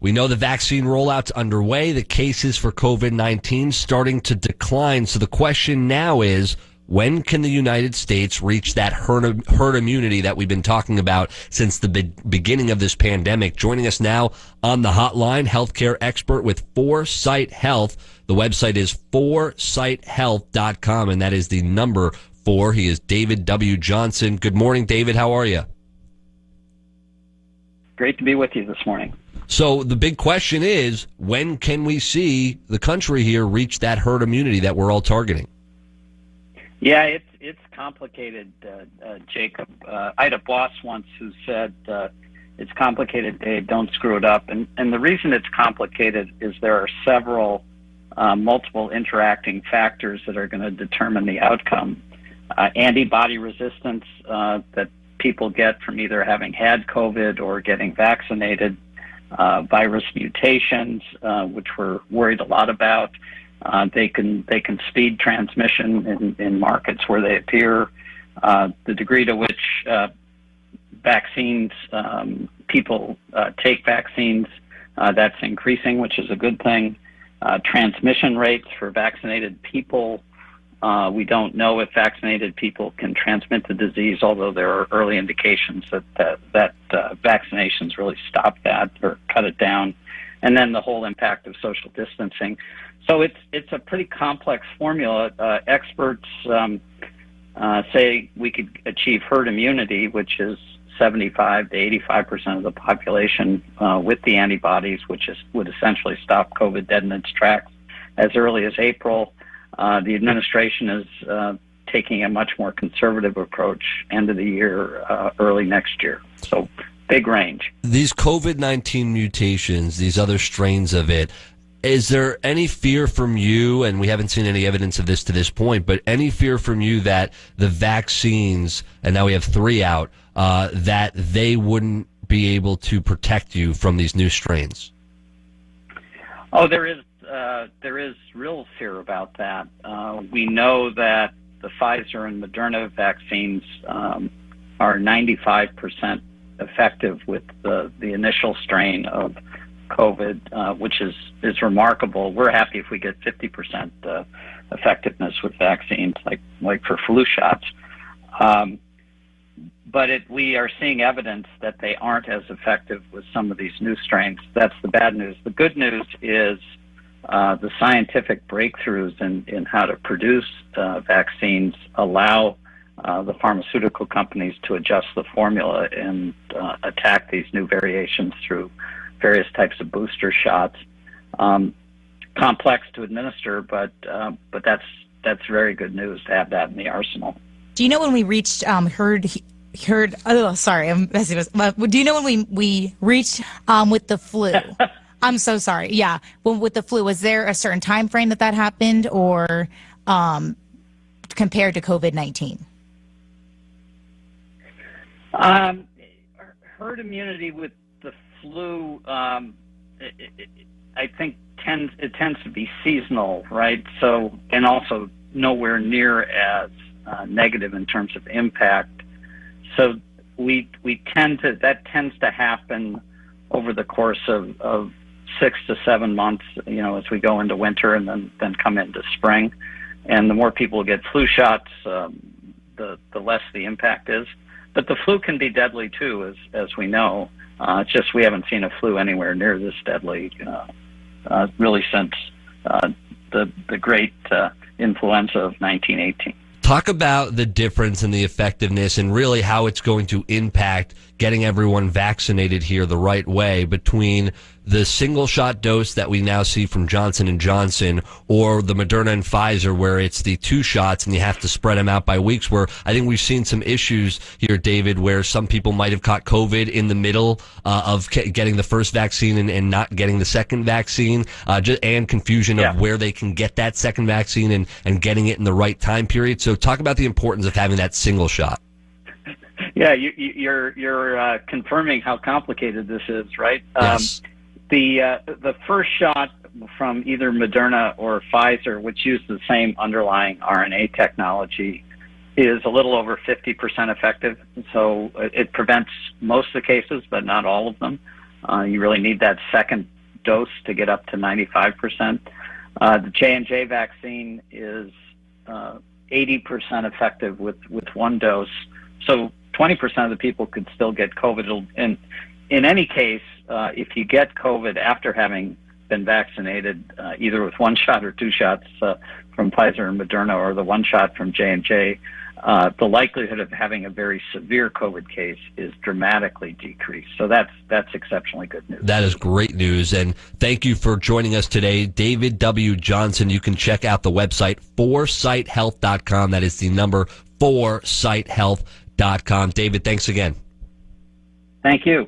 We know the vaccine rollout's underway. The cases for COVID-19 starting to decline. So the question now is, when can the United States reach that herd immunity that we've been talking about since the beginning of this pandemic? Joining us now on the hotline, healthcare expert with Foresight Health. The website is foresighthealth.com, and that is the number 4. He is David W. Johnson. Good morning, David. How are you? Great to be with you this morning. So the big question is, when can we see the country here reach that herd immunity that we're all targeting? Yeah, it's complicated, Jacob. I had a boss once who said, it's complicated, Dave, don't screw it up. And the reason it's complicated is there are several multiple interacting factors that are going to determine the outcome. Antibody resistance that people get from either having had COVID or getting vaccinated, virus mutations, which we're worried a lot about. They can speed transmission in markets where they appear. The degree to which vaccines, people take vaccines, that's increasing, which is a good thing. Transmission rates for vaccinated people. We don't know if vaccinated people can transmit the disease, although there are early indications that vaccinations really stop that or cut it down. And then the whole impact of social distancing. So it's a pretty complex formula. Experts say we could achieve herd immunity, which is 75 to 85% of the population with the antibodies, which would essentially stop COVID dead in its tracks as early as April. The administration is taking a much more conservative approach, end of the year, early next year. So big range. These COVID-19 mutations, these other strains of it, is there any fear from you, and we haven't seen any evidence of this to this point, but any fear from you that the vaccines, and now we have 3 out, that they wouldn't be able to protect you from these new strains? Oh, there is real fear about that. We know that the Pfizer and Moderna vaccines are 95% effective with the initial strain of COVID, which is remarkable. We're happy if we get 50% effectiveness with vaccines, like for flu shots. But we are seeing evidence that they aren't as effective with some of these new strains. That's the bad news. The good news is the scientific breakthroughs in how to produce vaccines allow the pharmaceutical companies to adjust the formula and attack these new variations through various types of booster shots. Complex to administer, but that's very good news to have that in the arsenal. Do you know when we reached herd? Oh, sorry, I'm messing with. Do you know when we reached with the flu? I'm so sorry. Yeah, with the flu, was there a certain time frame that happened, or compared to COVID-19? Herd immunity with the flu, I think tends to be seasonal, right? So, and also nowhere near as negative in terms of impact. So that tends to happen over the course of 6 to 7 months, as we go into winter and then come into spring. And the more people get flu shots, the less the impact is. But the flu can be deadly too, as we know. It's just we haven't seen a flu anywhere near this deadly, really since the great influenza of 1918. Talk about the difference in the effectiveness and really how it's going to impact getting everyone vaccinated here the right way between the single shot dose that we now see from Johnson & Johnson or the Moderna and Pfizer, where it's the 2 shots and you have to spread them out by weeks, where I think we've seen some issues here, David, where some people might have caught COVID in the middle of getting the first vaccine and not getting the second vaccine, and confusion of where they can get that second vaccine and getting it in the right time period. So talk about the importance of having that single shot. Yeah, you're confirming how complicated this is, right? Yes. The first shot from either Moderna or Pfizer, which use the same underlying RNA technology, is a little over 50% effective. So it prevents most of the cases, but not all of them. You really need that second dose to get up to 95%. The J&J vaccine is 80% effective with one dose. So 20% of the people could still get COVID. And in any case, if you get COVID after having been vaccinated, either with one shot or two shots from Pfizer and Moderna, or the one shot from J&J, the likelihood of having a very severe COVID case is dramatically decreased. So that's exceptionally good news. That is great news. And thank you for joining us today, David W. Johnson. You can check out the website, foresightshealth.com. That is the number, foresightshealth.com. David, thanks again. Thank you.